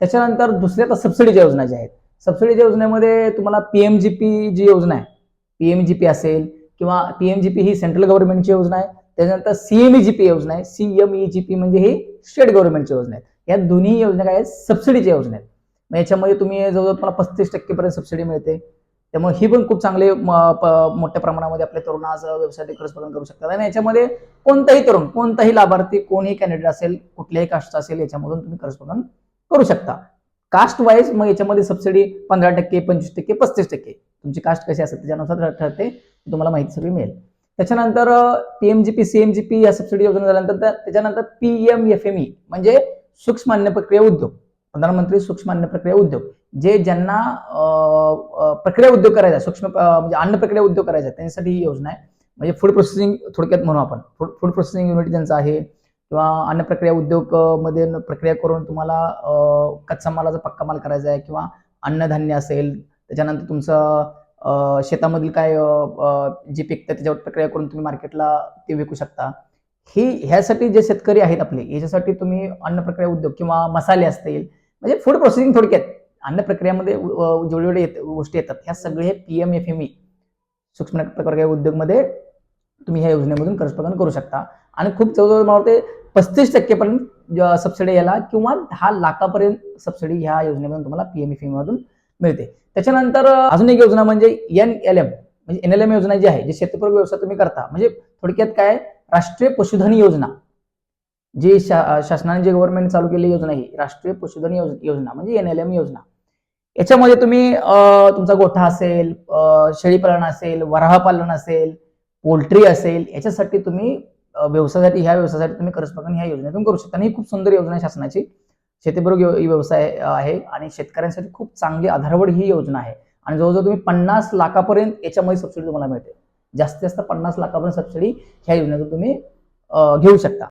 त्याच्यानंतर दुसऱ्या आता सबसिडीच्या योजना ज्या आहेत, सबसिडीच्या योजनेमध्ये तुम्हाला पीएमजीपी जी योजना आहे, पीएमजीपी असेल किंवा पीएमजीपी ही सेंट्रल गव्हर्नमेंटची योजना आहे. त्याच्यानंतर सीएमईजीपी योजना आहे, सीएमईजीपी म्हणजे ही स्टेट गव्हर्नमेंटची योजना आहे. या दोन्ही योजना काय आहेत, सबसिडीच्या योजना आहेत. मग याच्यामध्ये तुम्ही जवळजवळ तुम्हाला 35% पर्यंत सबसिडी मिळते. त्यामुळे ही पण खूप चांगले मोठ्या प्रमाणामध्ये आपल्या तरुण आज व्यवसायात करस्पंद करू शकतात. आणि याच्यामध्ये कोणताही तरुण, कोणताही लाभार्थी, कोणीही कॅन्डिडेट असेल, कुठल्याही कास्टचा असेल, याच्यामधून तुम्ही करस्पंद करू शकता. कास्ट वाईज मग याच्यामध्ये सबसिडी 15%, 25%, 35% तुमची कास्ट कशी असेल त्याच्यानुसार ठरते, तुम्हाला माहिती सगळी मिळेल. त्याच्यानंतर पीएमजीपी, सीएमजीपी या सबसिडी योजना झाल्यानंतर त्याच्यानंतर पीएमएफएमई म्हणजे सूक्ष्म अन्न प्रक्रिया उद्योग, प्रधानमंत्री सूक्ष्म अन्न प्रक्रिया उद्योग, जे ज्यांना प्रक्रिया उद्योग करायचा, सूक्ष्म म्हणजे अन्न प्रक्रिया उद्योग करायचा, त्यांच्यासाठी ही योजना आहे. म्हणजे फूड प्रोसेसिंग थोडक्यात म्हणू आपण, फूड प्रोसेसिंग युनिट ज्यांचं आहे किंवा अन्न प्रक्रिया उद्योग मध्ये प्रक्रिया करून तुम्हाला कच्चा मालाचा पक्का माल करायचा आहे किंवा अन्नधान्य असेल, त्याच्यानंतर तुमचं शेतामधील काय जे पिकतं त्याच्यावर प्रक्रिया करून तुम्ही मार्केटला ते विकू शकता. ह्यासाठी जे शेतकरी आहेत आपले, याच्यासाठी तुम्ही अन्न प्रक्रिया उद्योग किंवा मसाले असतील, म्हणजे फूड प्रोसेसिंग थोडक्यात अन्न प्रक्रियामध्ये जेवढे गोष्टी येतात ह्या सगळे पीएमएफएमई सूक्ष्म प्रक्रिया उद्योगमध्ये तुम्ही ह्या योजनेमधून करस्पंद करू शकता. आणि खूप जवळजवळ मला वाटते 35% पर्यंत सबसिडी याला किंवा 10 लाखापर्यंत सबसिडी ह्या योजनेमधून तुम्हाला पीएमएफएमई मधून मिळते. त्याच्यानंतर अजून एक योजना म्हणजे एनएलएम, म्हणजे एनएलएम योजना जी आहे, जे शेतपूरक व्यवसाय तुम्ही करता, म्हणजे थोडक्यात काय, राष्ट्रीय पशुधन योजना, जी शासनाने जे गव्हर्नमेंट चालू केलेली योजना ही राष्ट्रीय पशुधन योजना म्हणजे एनएलएम योजना. याच्यामध्ये तुम्ही तुमचा गोठा असेल, शेळीपालन असेल, वराहपालन असेल, पोल्ट्री असेल, याच्यासाठी तुम्ही व्यवसायासाठी, ह्या व्यवसायासाठी तुम्ही करस्पंद ह्या योजनेतून करू शकता. आणि ही खूप सुंदर योजना आहे शासनाची, शेतीपूरक व्यवसाय आहे आणि शेतकऱ्यांसाठी खूप चांगली आधारवड ही योजना आहे. आणि जवळजवळ तुम्ही 50 लाखापर्यंत याच्यामध्ये सबसिडी तुम्हाला मिळते. जास्तीत जास्त 50 लाखापर्यंत सबसिडी ह्या योजनेतून तुम्ही घेऊ शकता.